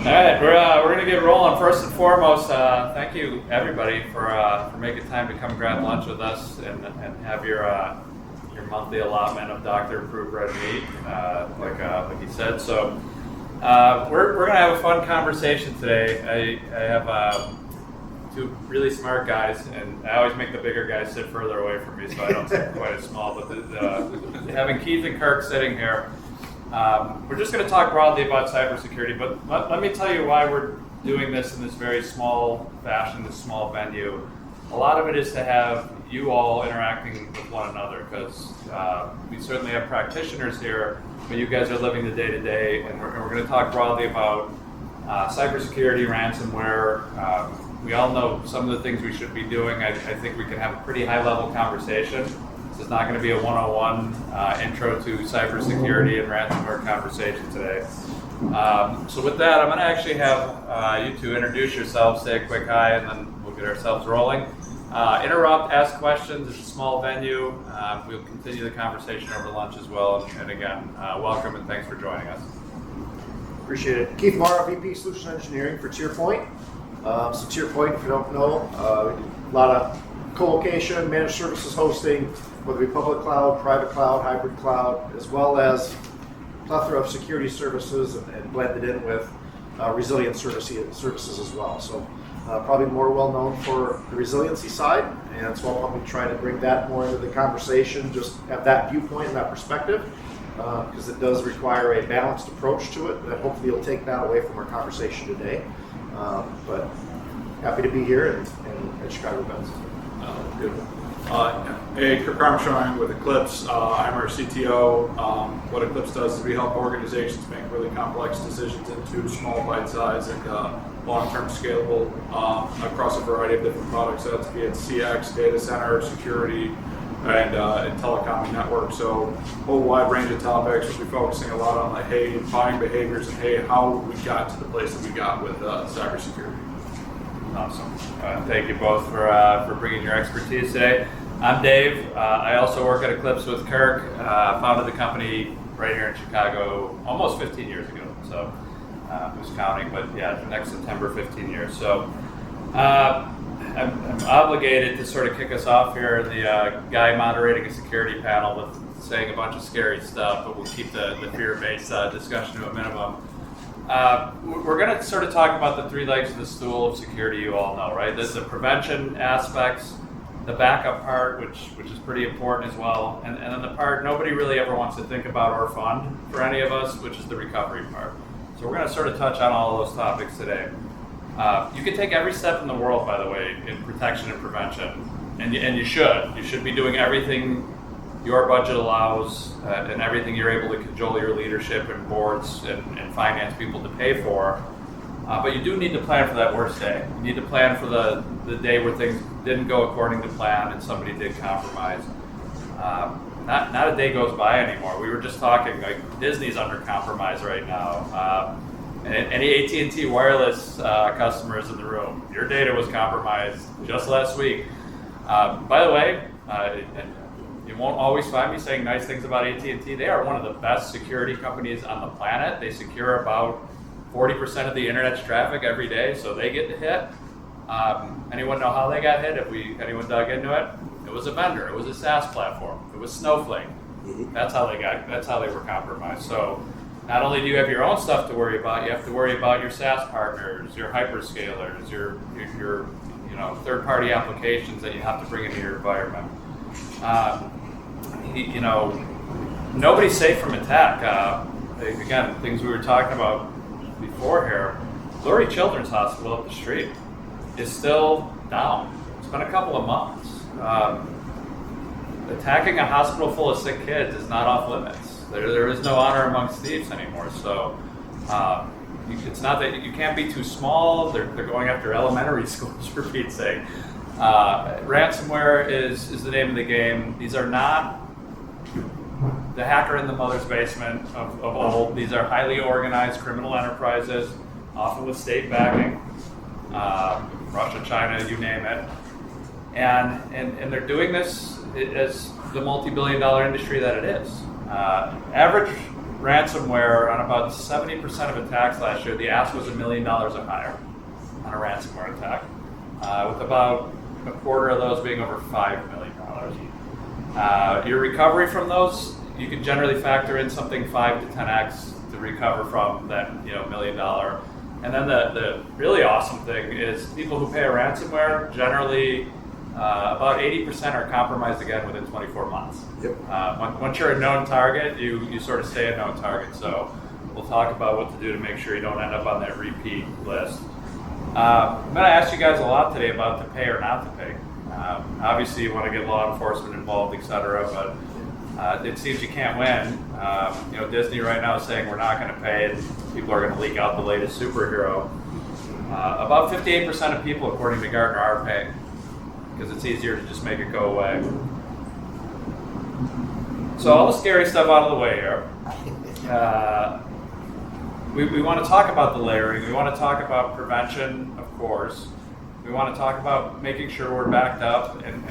All right, we're going to get rolling. First and foremost, thank you everybody for making time to come grab lunch with us and have your monthly allotment of doctor-approved red meat, like he said. So we're going to have a fun conversation today. I have two really smart guys, and I always make the bigger guys sit further away from me so I don't sit quite as small. But having Keith and Kirk sitting here. We're just going to talk broadly about cybersecurity, but let me tell you why we're doing this in this very small fashion, this small venue. A lot of it is to have you all interacting with one another, because we certainly have practitioners here, but you guys are living the day-to-day, and we're going to talk broadly about cybersecurity, ransomware. We all know some of the things we should be doing. I think we can have a pretty high-level conversation. This is not going to be a 101 intro to cybersecurity and ransomware conversation today. So with that, I'm going to actually have you two introduce yourselves, say a quick hi, and then we'll get ourselves rolling. Interrupt, ask questions. It's a small venue. We'll continue the conversation over lunch as well. And again, welcome and thanks for joining us. Appreciate it. Keith Marra, VP Solution Engineering for TierPoint. So TierPoint, if you don't know, we do a lot of co-location, managed services hosting, whether it be public cloud, private cloud, hybrid cloud, as well as a plethora of security services and blended in with resilient services as well. So probably more well known for the resiliency side, and so I'll probably try to bring that more into the conversation, just have that viewpoint and that perspective, because it does require a balanced approach to it, and hopefully you'll take that away from our conversation today. But happy to be here at Chicago Events. Beautiful. Hey, Kirk Armstrong with Eclipse. I'm our CTO. What Eclipse does is we help organizations make really complex decisions into small, bite-sized, and long-term scalable across a variety of different products. That's be it CX, data center, security, and telecom network. So a whole wide range of topics. We'll be focusing a lot on the buying behaviors and how we got to the place that we got with cybersecurity. Awesome. Thank you both for bringing your expertise today. I'm Dave. I also work at Eclipse with Kirk. Founded the company right here in Chicago almost 15 years ago. So who's counting? But yeah, next September, 15 years. So I'm obligated to sort of kick us off here. The guy moderating a security panel with saying a bunch of scary stuff, but we'll keep the fear-based discussion to a minimum. We're going to sort of talk about the three legs of the stool of security you all know, right? There's the prevention aspects, the backup part, which is pretty important as well, and then the part nobody really ever wants to think about or fund for any of us, which is the recovery part. So we're going to sort of touch on all of those topics today. You can take every step in the world, by the way, in protection and prevention, and you should. You should be doing everything your budget allows and everything you're able to cajole your leadership and boards and finance people to pay for. But you do need to plan for that worst day. You need to plan for the day where things didn't go according to plan and somebody did compromise. Not a day goes by anymore. We were just talking, like Disney's under compromise right now. Any AT&T wireless customers in the room, your data was compromised just last week. By the way, you won't always find me saying nice things about AT&T. They are one of the best security companies on the planet. They secure about 40% of the internet's traffic every day, so they get hit. Anyone know how they got hit? Anyone dug into it? It was a vendor. It was a SaaS platform. It was Snowflake. That's how they were compromised. So not only do you have your own stuff to worry about, you have to worry about your SaaS partners, your hyperscalers, your third-party applications that you have to bring into your environment. Nobody's safe from attack. Again, things we were talking about before here. Lurie Children's Hospital up the street is still down. It's been a couple of months. Attacking a hospital full of sick kids is not off limits. There is no honor amongst thieves anymore. So it's not that you can't be too small. They're going after elementary schools, for Pete's sake. Ransomware is the name of the game. These are not the hacker in the mother's basement of old. These are highly organized criminal enterprises, often with state backing, Russia, China, you name it. And they're doing this as the multi-billion-dollar industry that it is. Average ransomware on about 70% of attacks last year. The ask was $1 million or higher on a ransomware attack, with about a quarter of those being over $5 million. Your recovery from those, you can generally factor in something 5 to 10x to recover from that $1 million. And then the really awesome thing is people who pay a ransomware generally about 80% are compromised again within 24 months. Yep. Once you're a known target, you sort of stay a known target. So we'll talk about what to do to make sure you don't end up on that repeat list. I'm going to ask you guys a lot today about to pay or not to pay. Obviously, you want to get law enforcement involved, etc., but it seems you can't win. Disney right now is saying we're not going to pay, and people are going to leak out the latest superhero. About 58% of people, according to Gartner, are paying because it's easier to just make it go away. So all the scary stuff out of the way here. We want to talk about the layering. We want to talk about prevention, of course. We want to talk about making sure we're backed up and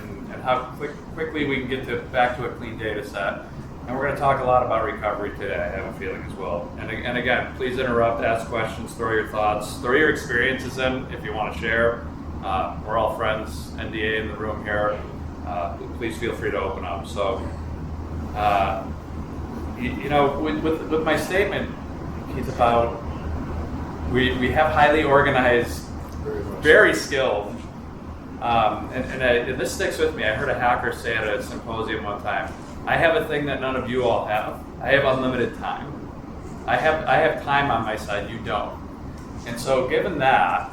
how quickly we can get back to a clean data set. And we're going to talk a lot about recovery today, I have a feeling as well. And again, please interrupt, ask questions, throw your thoughts, throw your experiences in if you want to share. We're all friends, NDA in the room here. Please feel free to open up. So, with my statement, Keith, about we have highly organized, very skilled, and this sticks with me. I heard a hacker say at a symposium one time, I have a thing that none of you all have. I have unlimited time. I have time on my side, you don't. And so given that,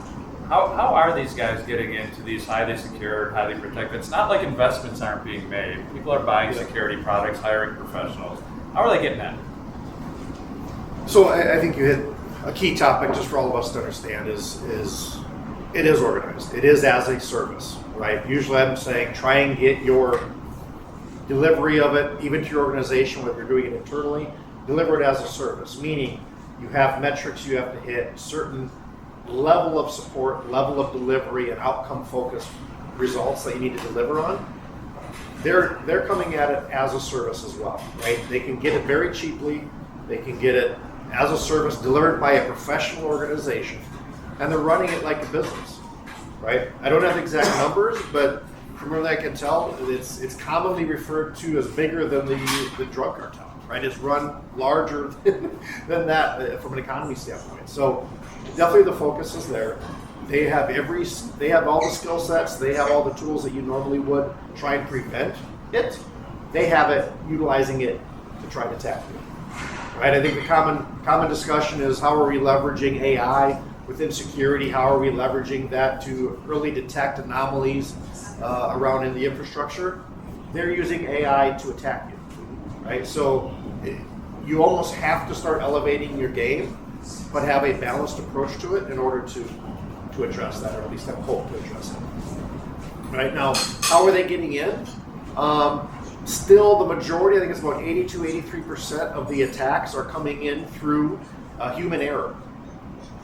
how are these guys getting into these highly secured, highly protected? It's not like investments aren't being made. People are buying security products, hiring professionals. How are they getting in? So I think you hit a key topic just for all of us to understand is it is organized. It is as a service, right? Usually I'm saying try and get your delivery of it, even to your organization, whether you're doing it internally, deliver it as a service, meaning you have metrics you have to hit, certain level of support, level of delivery, and outcome-focused results that you need to deliver on. They're coming at it as a service as well, right? They can get it very cheaply. They can get it as a service delivered by a professional organization, and they're running it like a business, right? I don't have exact numbers, but from what I can tell, it's commonly referred to as bigger than the drug cartel, right? It's run larger than that from an economy standpoint. So definitely the focus is there. They have all the skill sets. They have all the tools that you normally would try and prevent it. They have it, utilizing it to try to tackle it. Right? I think the common discussion is how are we leveraging AI within security? How are we leveraging that to early detect anomalies around in the infrastructure? They're using AI to attack you, right? So you almost have to start elevating your game, but have a balanced approach to it in order to address that, or at least have hope to address it. Right now, how are they getting in? Still, the majority, I think it's about 82-83% of the attacks are coming in through human error.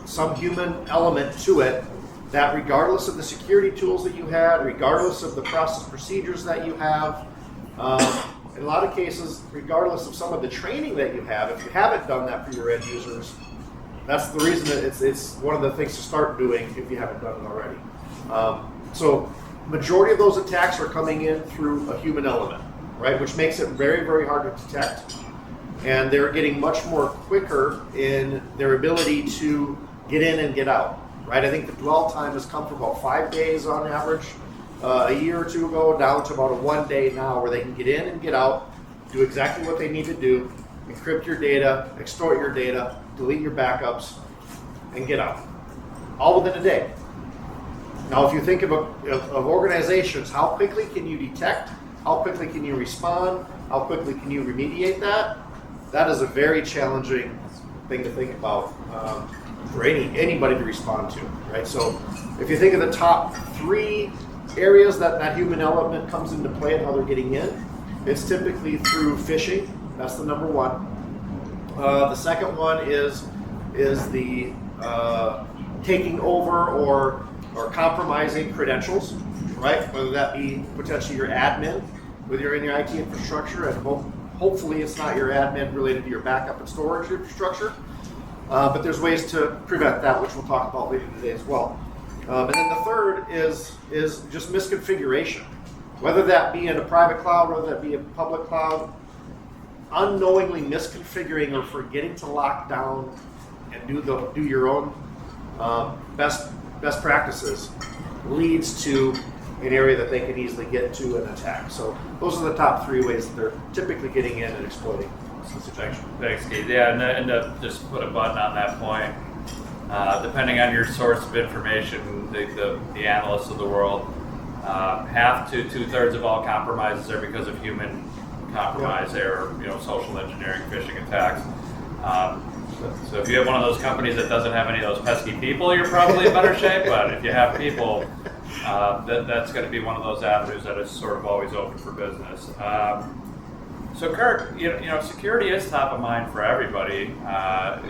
Some human element to it that regardless of the security tools that you had, regardless of the process procedures that you have, in a lot of cases, regardless of some of the training that you have, if you haven't done that for your end users, that's the reason that it's one of the things to start doing if you haven't done it already. So majority of those attacks are coming in through a human element, right? Which makes it very, very hard to detect. And they're getting much more quicker in their ability to get in and get out, right? I think the dwell time has come from about 5 days on average a year or two ago down to about a 1 day now where they can get in and get out, do exactly what they need to do, encrypt your data, extort your data, delete your backups, and get out. All within a day. Now, if you think of organizations, how quickly can you detect? How quickly can you respond? How quickly can you remediate that? That is a very challenging thing to think about for anybody to respond to, right? So if you think of the top 3 areas that human element comes into play and how they're getting in, it's typically through phishing. That's the number one. The second one is the taking over or compromising credentials, right? Whether that be potentially your admin, whether you're in your IT infrastructure, and Hopefully it's not your admin related to your backup and storage infrastructure, but there's ways to prevent that, which we'll talk about later today as well. And then the third is just misconfiguration. Whether that be in a private cloud, whether that be a public cloud, unknowingly misconfiguring or forgetting to lock down and do your own best practices leads to an area that they can easily get to and attack. So those are the top 3 ways that they're typically getting in and exploiting this detection. Thanks, Keith. Yeah, and to just put a button on that point, depending on your source of information, the analysts of the world, half to 2/3 of all compromises are because of human compromise or social engineering, phishing attacks. So if you have one of those companies that doesn't have any of those pesky people, you're probably in better shape. But if you have people, that's going to be one of those avenues that is sort of always open for business. So Kirk, security is top of mind for everybody,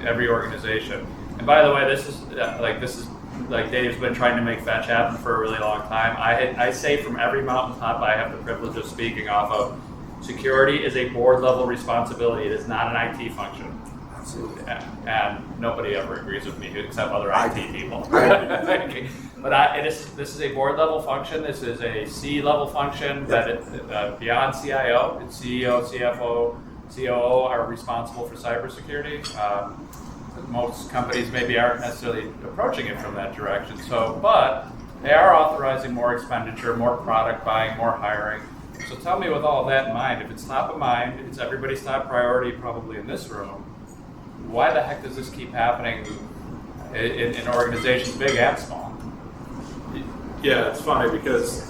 every organization. And by the way, this is like Dave's been trying to make fetch happen for a really long time. I say from every mountaintop I have the privilege of speaking off of, security is a board level responsibility. It is not an IT function. Absolutely. And nobody ever agrees with me except other IT people. But this is a board level function. This is a C level function that beyond CIO, it's CEO, CFO, COO are responsible for cybersecurity. Most companies maybe aren't necessarily approaching it from that direction. But they are authorizing more expenditure, more product buying, more hiring. So tell me, with all of that in mind, if it's top of mind, it's everybody's top priority probably in this room, why the heck does this keep happening in organizations big and small? Yeah, it's funny because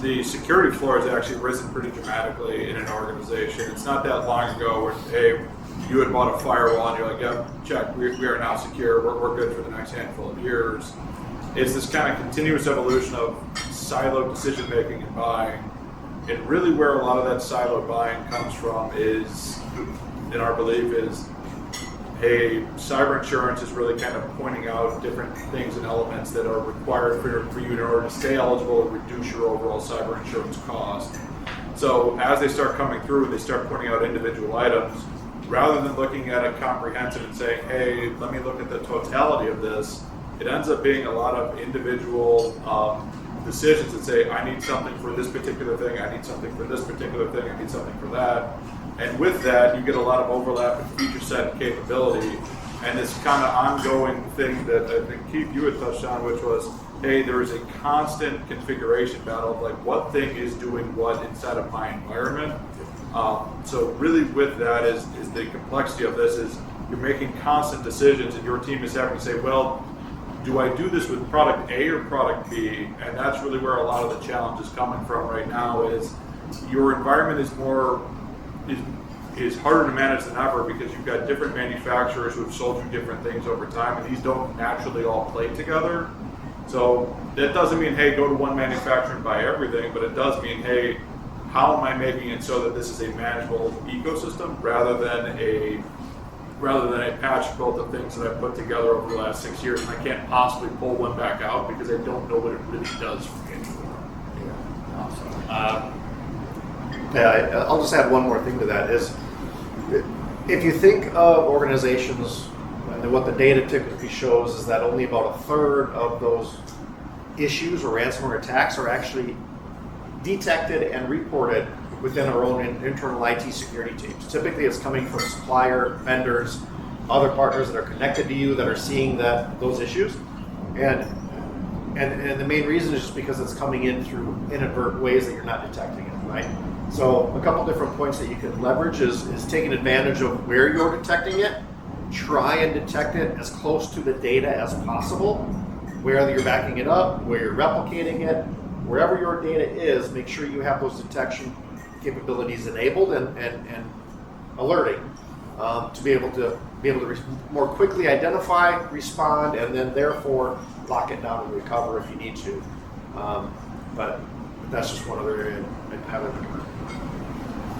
the security floor has actually risen pretty dramatically in an organization. It's not that long ago where, hey, you had bought a firewall and you're like, yeah, check, we are now secure, we're good for the next handful of years. It's this kind of continuous evolution of siloed decision making and buying. And really where a lot of that siloed buying comes from is, in our belief, is hey, cyber insurance is really kind of pointing out different things and elements that are required for you in order to stay eligible and reduce your overall cyber insurance cost. So as they start coming through, they start pointing out individual items, rather than looking at it comprehensive and saying, hey, let me look at the totality of this. It ends up being a lot of individual decisions that say, I need something for this particular thing, I need something for this particular thing, I need something for that. And with that, you get a lot of overlap in feature set and capability, and this kind of ongoing thing that I think, Keith, you had touched on, which was, hey, there is a constant configuration battle of like what thing is doing what inside of my environment. So really with that is the complexity of this is you're making constant decisions and your team is having to say, well, do I do this with product A or product B? And that's really where a lot of the challenge is coming from right now is your environment is harder to manage than ever because you've got different manufacturers who have sold you different things over time, and these don't naturally all play together. So that doesn't mean, hey, go to one manufacturer and buy everything, but it does mean, hey, how am I making it so that this is a manageable ecosystem rather than a patch built of things that I've put together over the last 6 years, and I can't possibly pull one back out because I don't know what it really does for me anymore. Awesome. I'll just add one more thing to that is, if you think of organizations, and what the data typically shows is that only about 1/3 of those issues or ransomware attacks are actually detected and reported within our own internal IT security teams. Typically it's coming from supplier, vendors, other partners that are connected to you that are seeing those issues. And the main reason is just because it's coming in through inadvertent ways that you're not detecting it, right? So a couple different points that you can leverage is taking advantage of where you're detecting it. Try and detect it as close to the data as possible. Whether you're backing it up, where you're replicating it, wherever your data is, make sure you have those detection capabilities enabled and alerting to be able to more quickly identify, respond, and then therefore lock it down and recover if you need to. But that's just one other area I'd have it.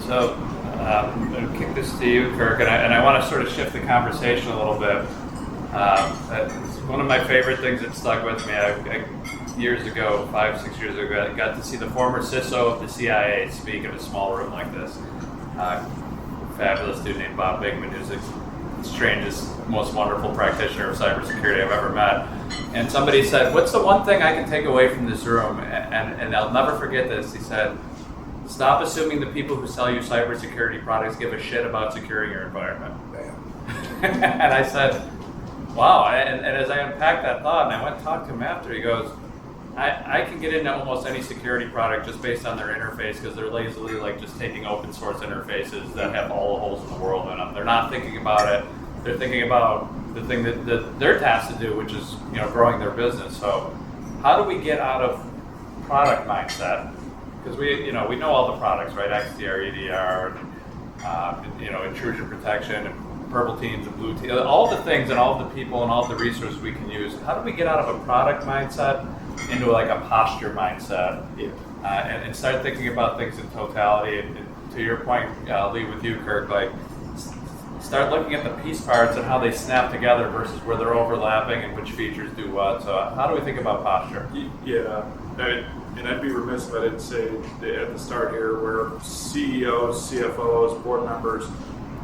So I'm going to kick this to you, Kirk, and I want to sort of shift the conversation a little bit. It's one of my favorite things that stuck with me. I years ago, 5-6 years ago, I got to see the former CISO of the CIA speak in a small room like this. fabulous dude named Bob Bigman, who's the strangest, most wonderful practitioner of cybersecurity I've ever met. And somebody said, "What's the one thing I can take away from this room?" And I'll never forget this. He said, "Stop assuming the people who sell you cybersecurity products give a shit about securing your environment." And I said, "Wow." And as I unpacked that thought, and I went and talked to him after, he goes, I can get into almost any security product just based on their interface, because they're lazily like just taking open source interfaces that have all the holes in the world in them. They're not thinking about it. They're thinking about the thing that they're tasked to do, which is growing their business. So how do we get out of product mindset? Because we know all the products, right? XDR, EDR, intrusion protection, and purple teams and blue teams, all the things and all the people and all the resources we can use. How do we get out of a product mindset into like a posture mindset, and start thinking about things in totality? And to your point, I'll leave with you, Kirk, like start looking at the piece parts and how they snap together versus where they're overlapping and which features do what. So how do we think about posture? Yeah, and I'd be remiss if I didn't say at the start here, where CEOs, CFOs, board members,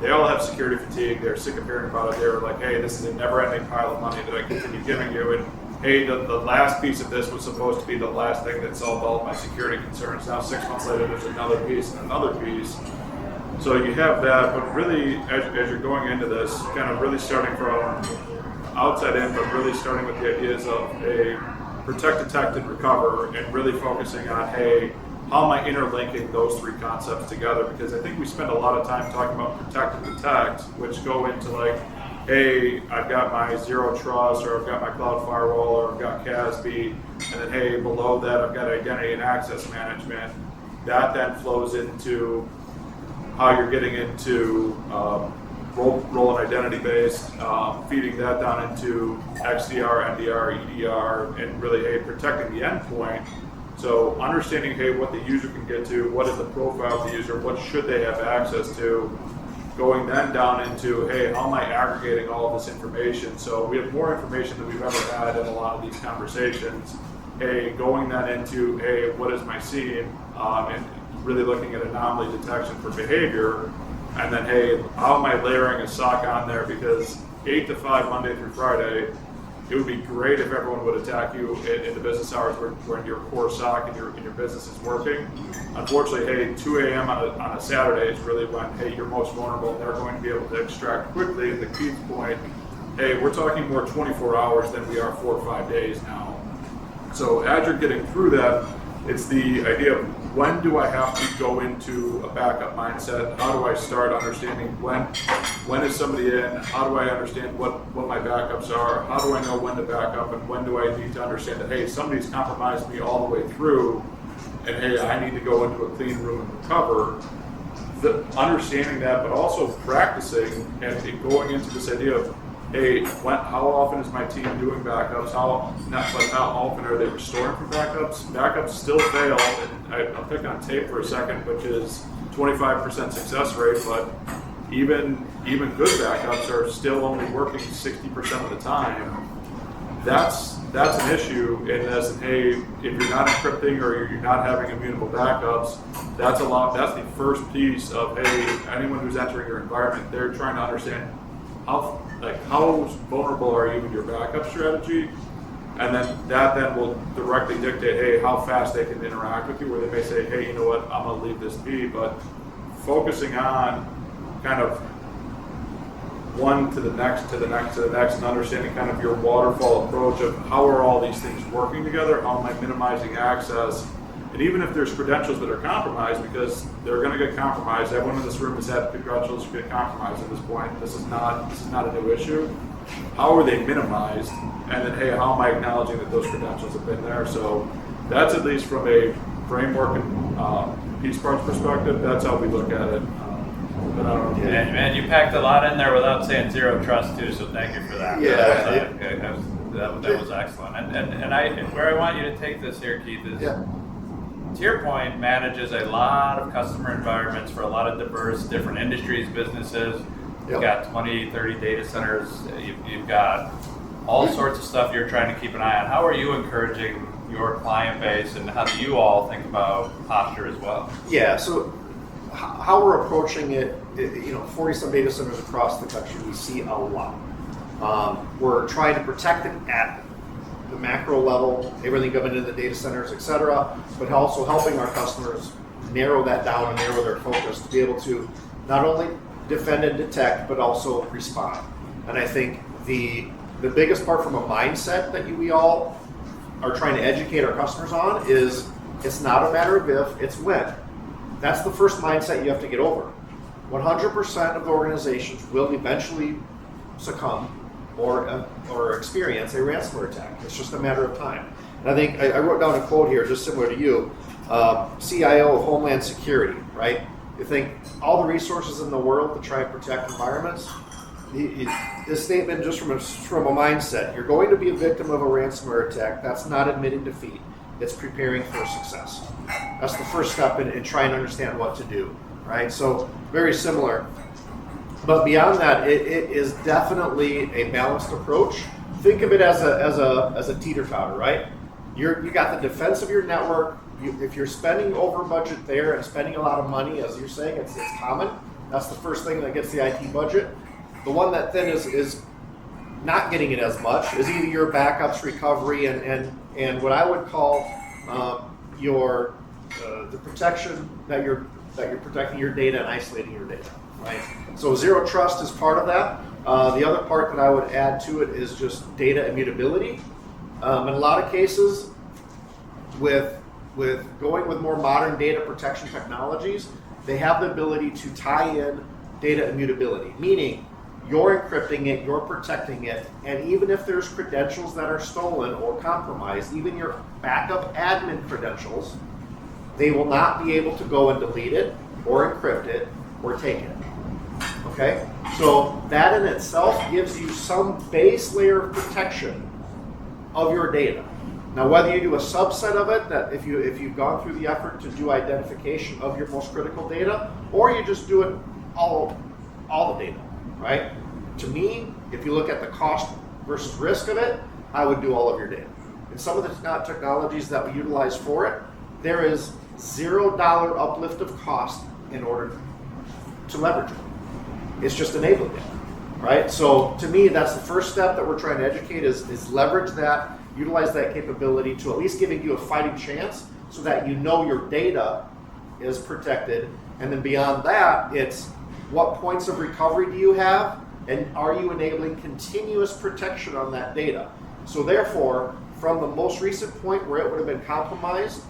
they all have security fatigue. They're sick of hearing about it. They're like, hey, this is a never-ending pile of money that I continue giving you. And hey, the last piece of this was supposed to be the last thing that solved all of my security concerns. Now 6 months later, there's another piece and another piece. So you have that, but really, as you're going into this, kind of really starting from outside in, but really starting with the ideas of a protect, detect, and recover, and really focusing on, hey, how am I interlinking those three concepts together? Because I think we spend a lot of time talking about protect and detect, which go into like, hey, I've got my zero trust, or I've got my cloud firewall, or I've got CASB, and then hey, below that I've got identity and access management. That then flows into how you're getting into role and identity based, feeding that down into XDR, NDR, EDR, and really, hey, protecting the endpoint. So understanding, hey, what the user can get to, what is the profile of the user, what should they have access to, going then down into, hey, how am I aggregating all of this information? So we have more information than we've ever had in a lot of these conversations. Hey, going then into, hey, what is my scene? And really looking at anomaly detection for behavior. And then, hey, how am I layering a SOC on there? Because 8 to 5, Monday through Friday, it would be great if everyone would attack you in the business hours when your core SOC and your business is working. Unfortunately, hey, 2 a.m. on a Saturday is really when, hey, you're most vulnerable, and they're going to be able to extract quickly. And to Keith's point, hey, we're talking more 24 hours than we are 4 or 5 days now. So as you're getting through that, it's the idea of when do I have to go into a backup mindset? How do I start understanding when is somebody in? How do I understand what my backups are? How do I know when to back up, and when do I need to understand that, hey, somebody's compromised me all the way through, and hey, I need to go into a clean room and recover. Understanding that, but also practicing and going into this idea of, hey, how often is my team doing backups? How often are they restoring from backups? Backups still fail, and I'll pick on tape for a second, which is 25% success rate, but even good backups are still only working 60% of the time. That's an issue in this, and hey, if you're not encrypting or you're not having immutable backups, that's the first piece of, hey, anyone who's entering your environment, they're trying to understand how vulnerable are you in your backup strategy, and then that will directly dictate, hey, how fast they can interact with you, where they may say, hey, you know what, I'm going to leave this be, but focusing on kind of one to the next, and understanding kind of your waterfall approach of how are all these things working together, how am I minimizing access, and even if there's credentials that are compromised, because they're going to get compromised. Everyone in this room has had credentials get compromised at this point. This is not a new issue. How are they minimized? And then, hey, how am I acknowledging that those credentials have been there? So that's at least from a framework and piece parts perspective. That's how we look at it. But I don't know. And you packed a lot in there without saying zero trust too. So thank you for that. Yeah. That was excellent. And where I want you to take this here, Keith, is. Yeah. TierPoint manages a lot of customer environments for a lot of diverse, different industries, businesses. You've got 20, 30 data centers. You've got all sorts of stuff you're trying to keep an eye on. How are you encouraging your client base, and how do you all think about posture as well? Yeah, so how we're approaching it, 40 some data centers across the country, we see a lot. We're trying to protect it at the macro level, everything coming into the data centers, et cetera, but also helping our customers narrow that down and narrow their focus to be able to not only defend and detect, but also respond. And I think the biggest part from a mindset that we all are trying to educate our customers on is it's not a matter of if, it's when. That's the first mindset you have to get over. 100% of the organizations will eventually succumb or experience a ransomware attack. It's just a matter of time. And I think I wrote down a quote here, just similar to you, CIO of Homeland Security, right? You think all the resources in the world to try and protect environments. This statement just from a mindset, you're going to be a victim of a ransomware attack. That's not admitting defeat. It's preparing for success. That's the first step in trying to understand what to do, right? So very similar. But beyond that, it is definitely a balanced approach. Think of it as a teeter-totter, right? You got the defense of your network. If you're spending over budget there and spending a lot of money, as you're saying, it's common. That's the first thing that gets the IT budget. The one that then is not getting it as much is either your backups, recovery, and what I would call the protection that you're protecting your data and isolating your data, right? So zero trust is part of that. The other part that I would add to it is just data immutability. In a lot of cases, with going with more modern data protection technologies, they have the ability to tie in data immutability, meaning you're encrypting it, you're protecting it, and even if there's credentials that are stolen or compromised, even your backup admin credentials, they will not be able to go and delete it or encrypt it or take it. Okay? So that in itself gives you some base layer of protection of your data. Now, whether you do a subset of it, that if you've gone through the effort to do identification of your most critical data, or you just do it all the data, right? To me, if you look at the cost versus risk of it, I would do all of your data. And some of the technologies that we utilize for it, there is $0 uplift of cost in order to leverage it. It's just enabling it, right? So to me, that's the first step that we're trying to educate is leverage that, utilize that capability to at least giving you a fighting chance so that you know your data is protected. And then beyond that, it's what points of recovery do you have, and are you enabling continuous protection on that data? So therefore, from the most recent point where it would have been compromised,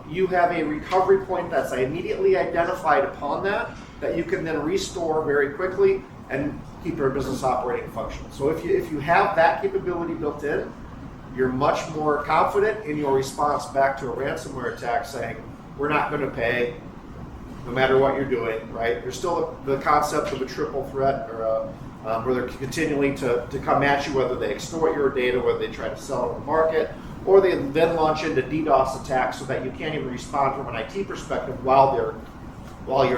you have a recovery point that's immediately identified upon that you can then restore very quickly and keep your business operating functional. So if you have that capability built in, you're much more confident in your response back to a ransomware attack saying, we're not going to pay no matter what you're doing, right? There's still the concept of a triple threat or where they're continuing to come at you, whether they extort your data, whether they try to sell it on the market, or they then launch into DDoS attacks so that you can't even respond from an IT perspective while you're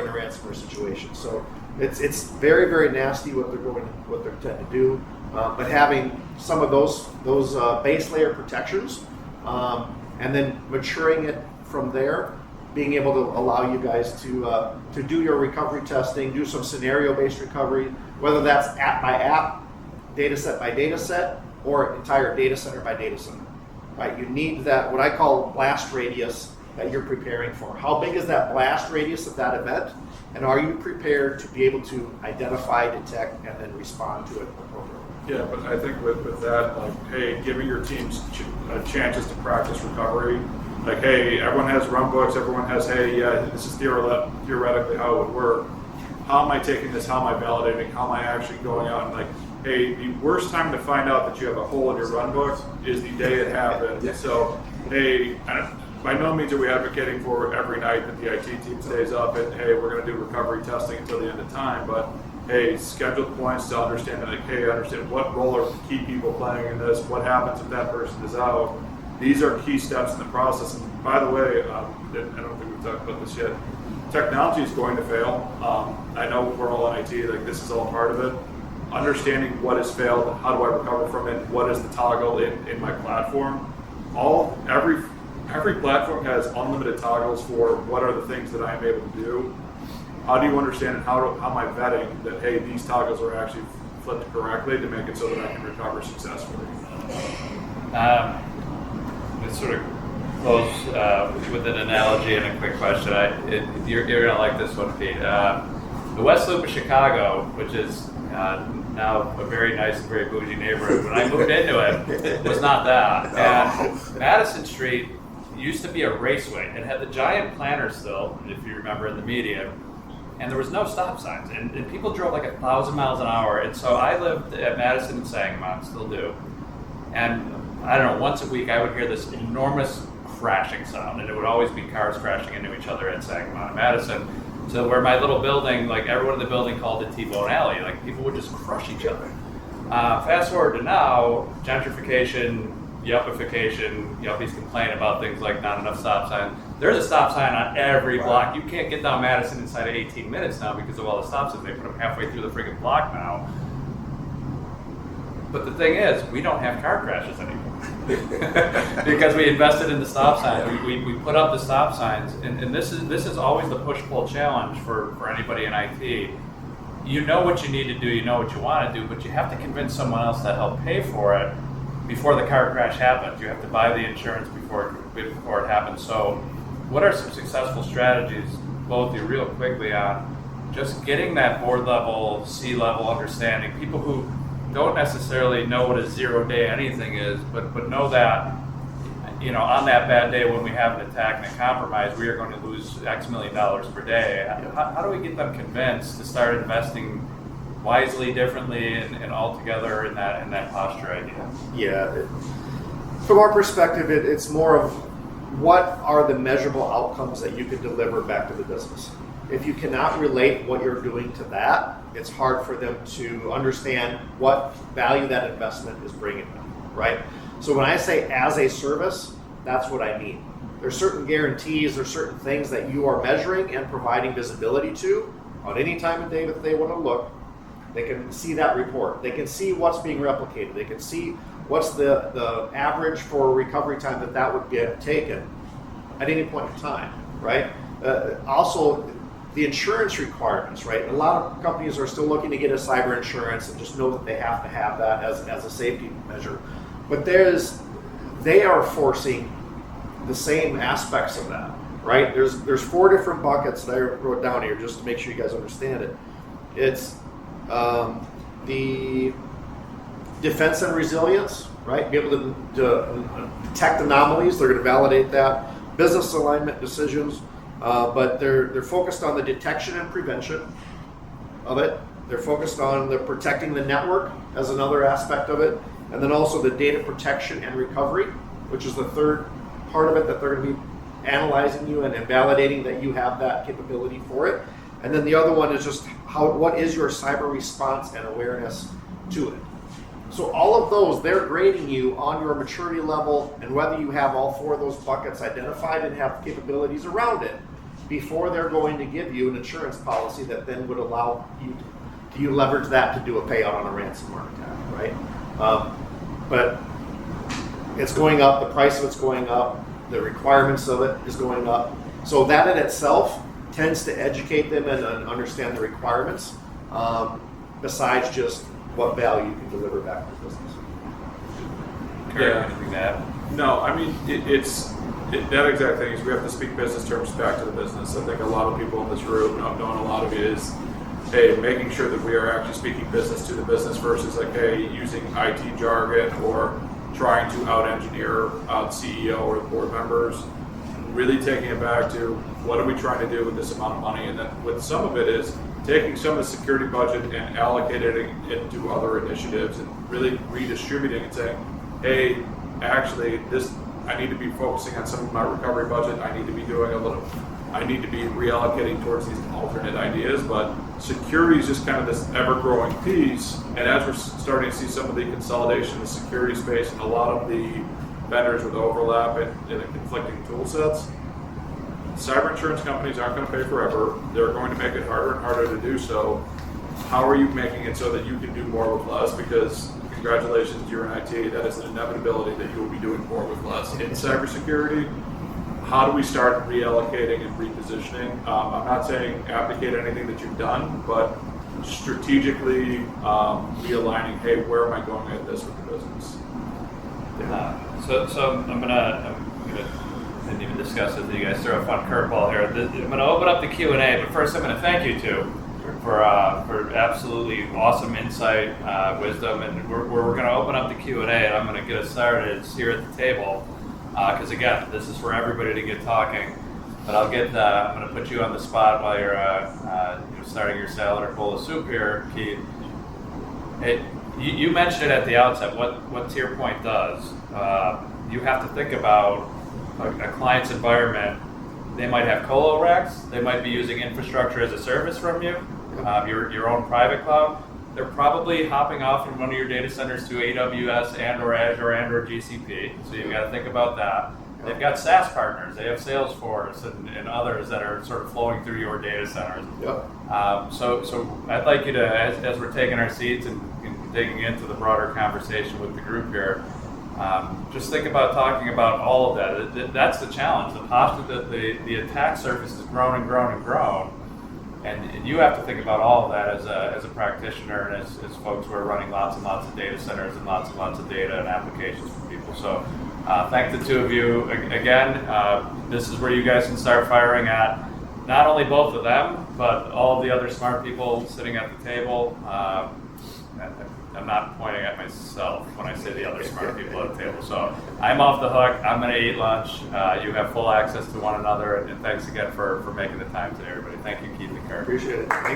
in a ransomware situation. So it's very, very nasty what they're trying to do. But having some of those base layer protections and then maturing it from there, being able to allow you guys to do your recovery testing, do some scenario-based recovery, whether that's app by app, data set by data set, or entire data center by data center. Right? You need that, what I call blast radius that you're preparing for. How big is that blast radius of that event? And are you prepared to be able to identify, detect, and then respond to it appropriately? Yeah, but I think with that, like, hey, giving your teams chances to practice recovery. Like, hey, everyone has run books, everyone has, hey, yeah, this is theoretically how it would work. How am I taking this? How am I validating? How am I actually going out and like, hey, the worst time to find out that you have a hole in your run book is the day it happened. So, hey, by no means are we advocating for every night that the IT team stays up and, hey, we're going to do recovery testing until the end of time, but hey, scheduled points to understand that, like, hey, I understand what role are key people playing in this, what happens if that person is out. These are key steps in the process. And by the way, I don't think we've talked about this yet. Technology is going to fail. I know we're all in IT, like this is all part of it. Understanding what has failed, how do I recover from it, what is the toggle in my platform. every platform has unlimited toggles for what are the things that I am able to do. How do you understand and how am I vetting that, hey, these toggles are actually flipped correctly to make it so that I can recover successfully? Let's sort of close with an analogy and a quick question. You're going to like this one, Pete. The West Loop of Chicago, which is now a very nice and very bougie neighborhood, when I moved into it, was not that. And Madison Street used to be a raceway. It had the giant planter still, if you remember in the media, and there was no stop signs. And people drove like 1,000 miles an hour. And so I lived at Madison and Sangamon, still do. And I don't know, once a week I would hear this enormous crashing sound, and it would always be cars crashing into each other at Sangamon and Madison. So where my little building, like everyone in the building called it T-Bone Alley, like people would just crush each other. Fast forward to now, gentrification, yuppification, yuppies complain about things like not enough stop signs. There's a stop sign on every block. You can't get down Madison inside of 18 minutes now because of all the stop signs. They put them halfway through the friggin' block now. But the thing is, we don't have car crashes anymore because we invested in the stop signs. We put up the stop signs, and this is always the push-pull challenge for anybody in IT. You know what you need to do, you know what you want to do, but you have to convince someone else to help pay for it before the car crash happens. You have to buy the insurance before it happens. So what are some successful strategies, both you real quickly on just getting that board level, C-level understanding, people who don't necessarily know what a 0-day anything is, but know that, you know, on that bad day when we have an attack and a compromise, we are going to lose X million dollars per day. How do we get them convinced to start investing wisely, differently, and all together in that posture idea? Yeah. From our perspective, it's more of what are the measurable outcomes that you can deliver back to the business. If you cannot relate what you're doing to that, it's hard for them to understand what value that investment is bringing them, right? So when I say as a service, that's what I mean. There's certain guarantees, there's certain things that you are measuring and providing visibility to on any time of day that they want to look. They can see that report. They can see what's being replicated. They can see what's the average for recovery time that would get taken at any point in time, right? Also, the insurance requirements, right? A lot of companies are still looking to get a cyber insurance and just know that they have to have that as a safety measure. But they are forcing the same aspects of that, right? There's 4 different buckets that I wrote down here just to make sure you guys understand it. It's the defense and resilience, right? Be able to detect anomalies. They're going to validate that. Business alignment decisions. But they're focused on the detection and prevention of it. They're focused on the protecting the network as another aspect of it. And then also the data protection and recovery, which is the third part of it that they're going to be analyzing you and validating that you have that capability for it. And then the other one is just what is your cyber response and awareness to it. So all of those, they're grading you on your maturity level and whether you have all 4 of those buckets identified and have capabilities around it before they're going to give you an insurance policy that then would allow you to leverage that to do a payout on a ransomware attack, right? But it's going up, the price of it's going up, the requirements of it is going up. So that in itself tends to educate them and understand the requirements besides just what value you can deliver back to the business. Anything to add? No, I mean, that exact thing is we have to speak business terms back to the business. I think a lot of people in this room, knowing a lot of it is, hey, making sure that we are actually speaking business to the business versus like, hey, using IT jargon or trying to out-engineer out CEO or the board members. Really taking it back to what are we trying to do with this amount of money, and then with some of it is taking some of the security budget and allocating it to other initiatives and really redistributing and saying, hey, actually I need to be focusing on some of my recovery budget. I need to be reallocating towards these alternate ideas, but security is just kind of this ever-growing piece, and as we're starting to see some of the consolidation in the security space and a lot of the vendors with overlap and the conflicting tool sets, cyber insurance companies aren't going to pay forever. They're going to make it harder and harder to do so. How are you making it so that you can do more with less? Because congratulations, you're in IT. That is an inevitability that you will be doing more with less in cybersecurity. How do we start reallocating and repositioning? I'm not saying abdicate anything that you've done, but strategically realigning, hey, where am I going at this with the business? So I'm gonna didn't even discuss it with you guys. Throw a fun curveball here. I'm gonna open up the Q&A, but first I'm gonna thank you two for absolutely awesome insight, wisdom, and we're gonna open up the Q&A, and I'm gonna get us started here at the table because again, this is for everybody to get talking. But I'm gonna put you on the spot while you're starting your salad or bowl of soup here, Keith. You mentioned it at the outset, what TierPoint does. You have to think about a client's environment. They might have colo racks, they might be using infrastructure as a service from you, your own private cloud. They're probably hopping off from one of your data centers to AWS and or Azure and or GCP, so you've got to think about that. They've got SaaS partners, they have Salesforce and others that are sort of flowing through your data centers. Yep. So I'd like you to, as we're taking our seats and digging into the broader conversation with the group here, just think about talking about all of that. That's the challenge. The posture, the attack surface has grown and grown and grown, and you have to think about all of that as a practitioner and as folks who are running lots and lots of data centers and lots of data and applications for people. So thank the two of you again. This is where you guys can start firing at not only both of them, but all of the other smart people sitting at the table. I'm not pointing at myself when I say the other smart people at the table. So I'm off the hook. I'm going to eat lunch. You have full access to one another. And thanks again for making the time today, everybody. Thank you, Keith and Kurt. Appreciate it. Thank